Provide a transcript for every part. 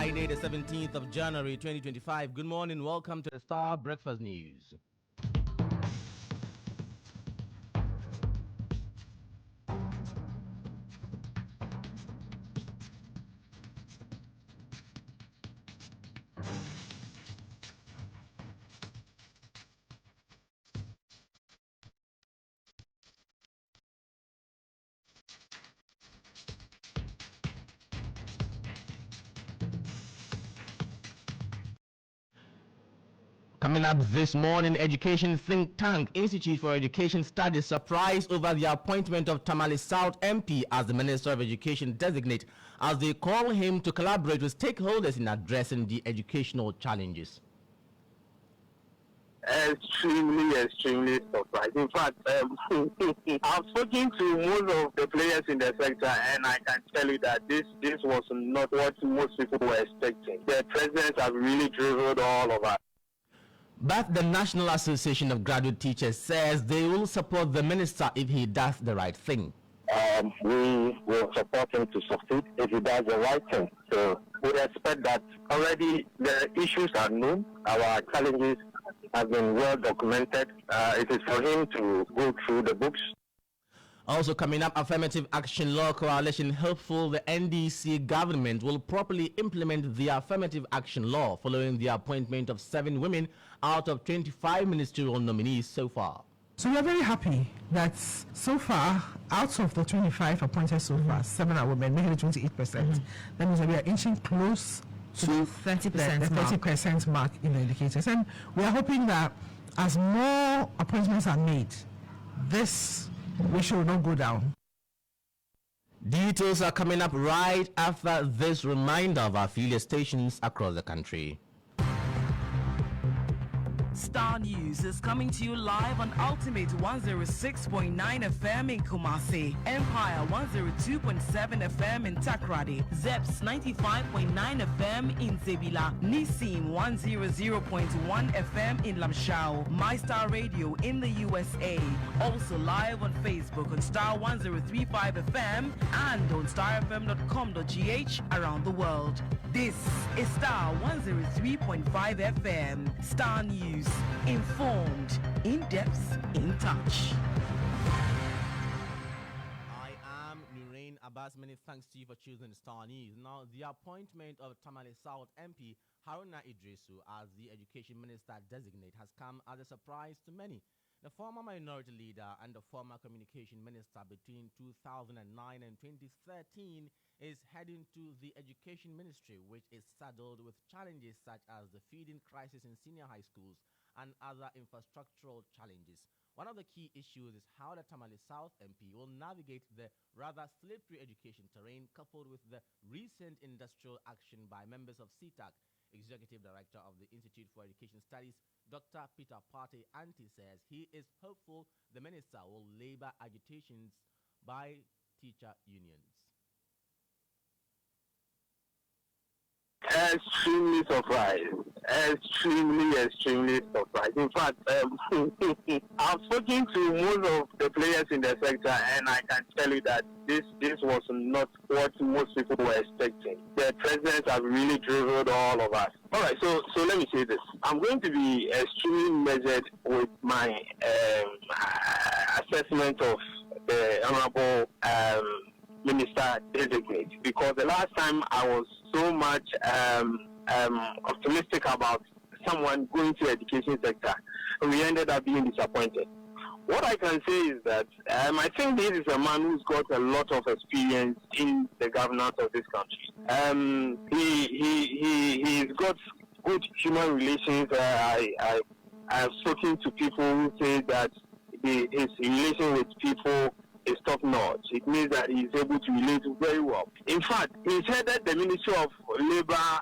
Friday, the 17th of January, 2025. Good morning. Welcome to the Starr Breakfast News. Coming up this morning, education think tank Institute for Education Studies surprised over the appointment of Tamale South MP as the Minister of Education designate, as they call him to collaborate with stakeholders in addressing the educational challenges. Extremely surprised. In fact, I've spoken to most of the players in the sector, and I can tell you that this was not what most people were expecting. The presidents have really driven all of us. But the National Association of Graduate Teachers says they will support the minister if he does the right thing. We will support him to succeed if he does the right thing. So we expect that already the issues are known, our challenges have been well documented. It is for him to go through the books. Also coming up, Affirmative Action Law Coalition hopeful the NDC government will properly implement the Affirmative Action Law following the appointment of 7 women out of 25 ministerial nominees so far. So we are very happy that so far, out of the 25 appointed so far, 7 are women, making it 28%. That means that we are inching close to 30% mark in the indicators. And we are hoping that as more appointments are made, this ratio will not go down. Details are coming up right after this reminder of our affiliate stations across the country. Starr News is coming to you live on Ultimate 106.9 FM in Kumasi, Empire 102.7 FM in Takrady, Zeps 95.9 FM in Zebila, Nissim 100.1 FM in Lamshao, My Star Radio in the USA. Also live on Facebook on Starr 1035 FM and on starfm.com.gh around the world. This is Starr 103.5 FM. Starr News. Informed, in depth, in touch. I am Nurein. Abass, many thanks to you for choosing Starr News. Now, the appointment of Tamale South MP Haruna Idrisu as the Education Minister designate has come as a surprise to many. The former minority leader and the former communication minister between 2009 and 2013 is heading to the Education Ministry, which is saddled with challenges such as the feeding crisis in senior high schools and other infrastructural challenges. One of the key issues is how the Tamale South MP will navigate the rather slippery education terrain, coupled with the recent industrial action by members of CTAC. Executive Director of the Institute for Education Studies, Dr. Peter Pate Anti, says he is hopeful the minister will labor agitations by teacher unions. Extremely surprised. Extremely surprised. In fact, I've spoken to most of the players in the sector, and I can tell you that this was not what most people were expecting. The presidents have really driven all of us. All right, so let me say this. I'm going to be extremely measured with my assessment of the Honorable Minister designate, because the last time I was so much optimistic about someone going to the education sector, and we ended up being disappointed. What I can say is that I think this is a man who's got a lot of experience in the governance of this country. He's got good human relations. I've spoken to people who say that his relation with people is top notch. It means that he's able to relate very well. In fact, he's headed the Ministry of Labor,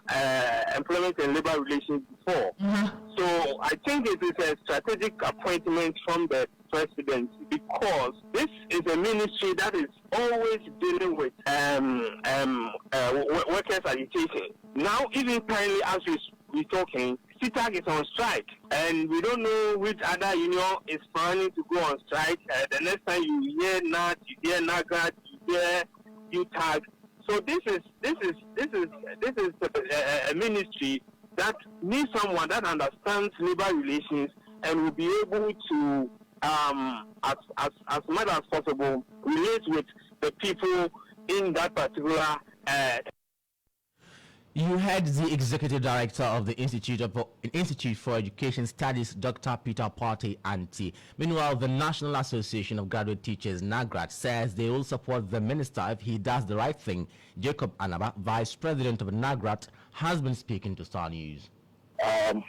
Employment and Labor Relations before. So I think it is a strategic appointment from the president, because this is a ministry that is always dealing with workers' agitation. Now, even currently as we're talking, CTAC is on strike, and we don't know which other union is planning to go on strike. The next time you hear NAT, you hear NAGAT, you hear UTAG. So this is a ministry that needs someone that understands labor relations and will be able to, as much as possible, relate with the people in that particular. You heard the executive director of the Institute for Education Studies, Dr. Peter Partey Anti. Meanwhile, the National Association of Graduate Teachers, NAGRAT, says they will support the minister if he does the right thing. Jacob Anaba, vice president of NAGRAT, has been speaking to Starr News.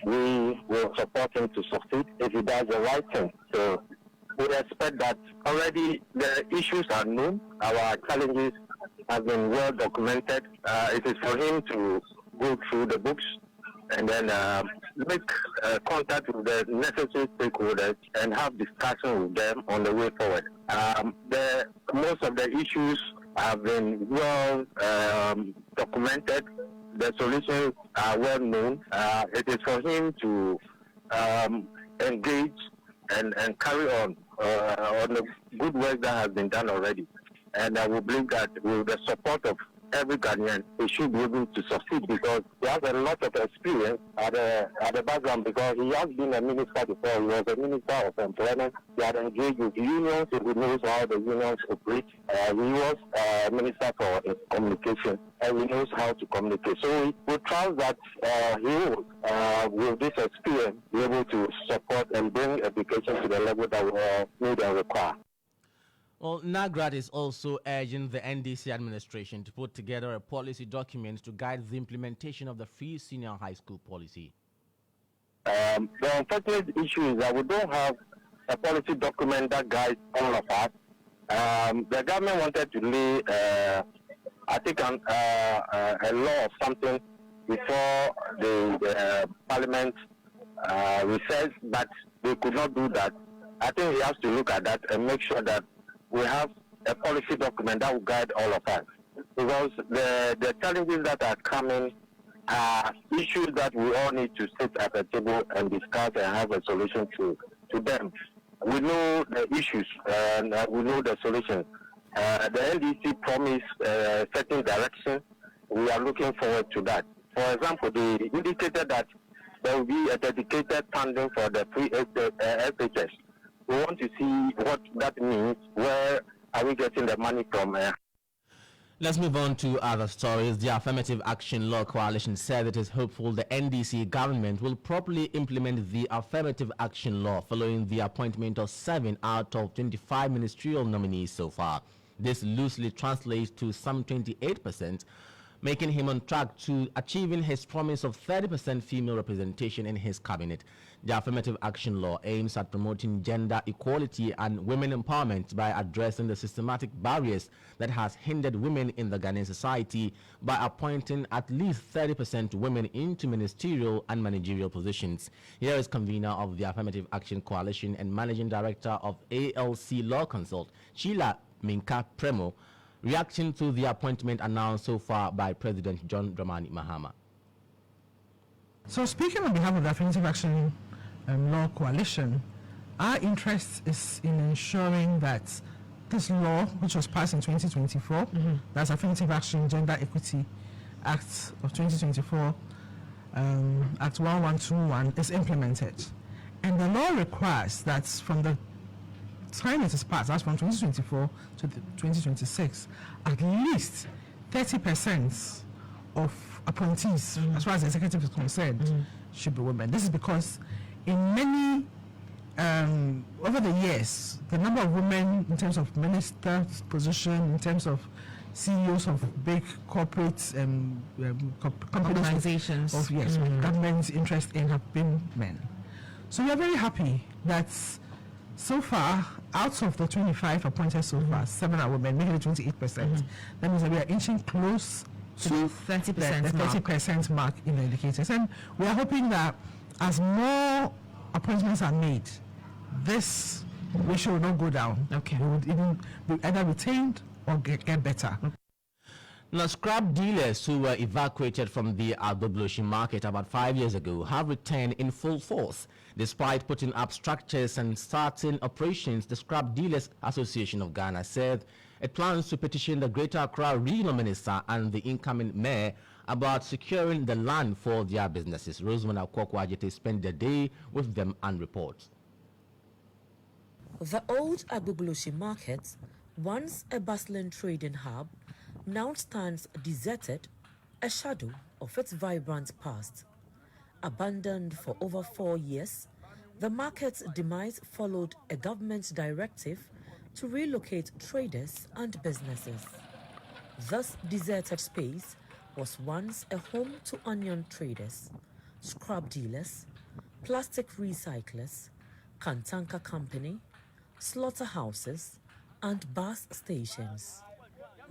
We will support him to succeed if he does the right thing. So we expect that already the issues are known, our challenges have been well documented. It is for him to go through the books and then make contact with the necessary stakeholders and have discussion with them on the way forward. Most of the issues have been well documented. The solutions are well known. It is for him to engage and carry on the good work that has been done already. And I will believe that with the support of every Ghanaian, he should be able to succeed because he has a lot of experience at the background because he has been a minister before. He was a minister of employment. He had engaged with unions. He knows how the unions operate. He was a minister for communication and he knows how to communicate. So we trust that he will, with this experience, be able to support and bring education to the level that we need and require. Well, NAGRAT is also urging the NDC administration to put together a policy document to guide the implementation of the free senior high school policy. The unfortunate issue is that we don't have a policy document that guides all of us. The government wanted to lay, I think, a law or something before the parliament recess, but they could not do that. I think we have to look at that and make sure that we have a policy document that will guide all of us. Because the challenges that are coming are issues that we all need to sit at the table and discuss and have a solution to them. We know the issues and we know the solutions. The NDC promised a certain direction. We are looking forward to that. For example, they indicated that there will be a dedicated funding for the free SHS. We want to see what that means. Where are we getting the money from? Let's move on to other stories. The Affirmative Action Law Coalition said it is hopeful the NDC government will properly implement the Affirmative Action Law following the appointment of 7 out of 25 ministerial nominees so far. This loosely translates to some 28%, making him on track to achieving his promise of 30% female representation in his cabinet. The Affirmative Action Law aims at promoting gender equality and women empowerment by addressing the systematic barriers that has hindered women in the Ghanaian society by appointing at least 30% women into ministerial and managerial positions. Here is convener of the Affirmative Action Coalition and managing director of ALC Law Consult, Sheila Minka Premo, reaction to the appointment announced so far by President John Dramani Mahama. So speaking on behalf of the Affirmative Action Law Coalition, our interest is in ensuring that this law, which was passed in 2024, that's Affirmative Action Gender Equity Act of 2024, Act 1121, is implemented. And the law requires that from the time it is passed, that's from 2024 to 2026, at least 30% of appointees, as far as the executive is concerned, should be women. This is because in many, over the years, the number of women in terms of ministers' position, in terms of CEOs of big corporate organizations, of government interest in have been men. So we are very happy that so far, out of the 25 appointed so far, 7 are women, making it 28%. That means that we are inching close to 30% the 30% mark in the indicators. And we are hoping that as more appointments are made, this ratio will not go down. Okay. We would even be either retained or get better. Now, scrap dealers who were evacuated from the Agbogbloshie market about 5 years ago have returned in full force. Despite putting up structures and starting operations, the Scrap Dealers Association of Ghana said It plans to petition the Greater Accra Regional Minister and the incoming mayor about securing the land for their businesses. Rosemond Akwakwa spent the day with them and reports. The old Agbogloshi market, once a bustling trading hub, now stands deserted, a shadow of its vibrant past. Abandoned for over 4 years, the market's demise followed a government directive to relocate traders and businesses. This deserted space was once a home to onion traders, scrap dealers, plastic recyclers, Kantanka Company, slaughterhouses, and bus stations.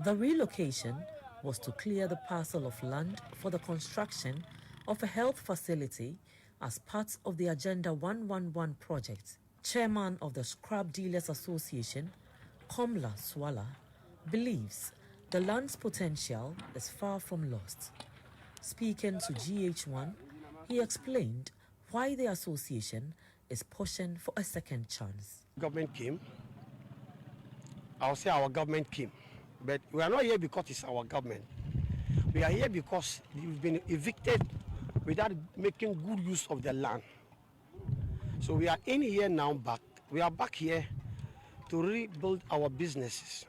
The relocation was to clear the parcel of land for the construction of a health facility as part of the Agenda 111 project. Chairman of the Scrap Dealers Association, Komla Swala, believes the land's potential is far from lost. Speaking to GH1, he explained why the association is pushing for a second chance. Government came. I'll say our government came. But we are not here because it's our government. We are here because we've been evicted without making good use of the land. So we are in here now back. We are back here to rebuild our businesses,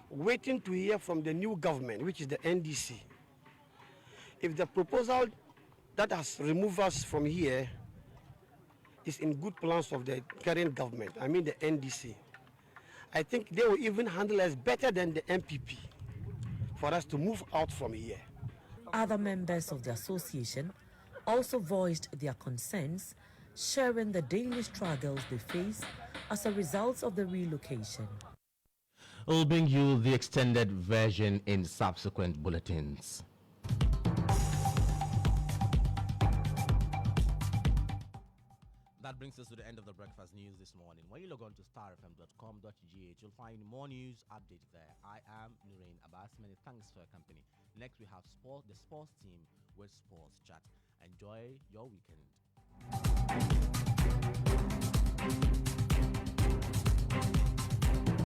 waiting to hear from the new government, which is the NDC. If the proposal that has removed us from here is in good plans of the current government, I mean the NDC, I think they will even handle us better than the MPP for us to move out from here. Other members of the association also voiced their concerns, sharing the daily struggles they face as a result of the relocation. We'll bring you the extended version in subsequent bulletins. That brings us to the end of the breakfast news this morning. When you log on to starfm.com.gh, you'll find more news updates there. I am Nurein Abass. Many thanks for your company. Next, we have the sports team with Sports Chat. Enjoy your weekend.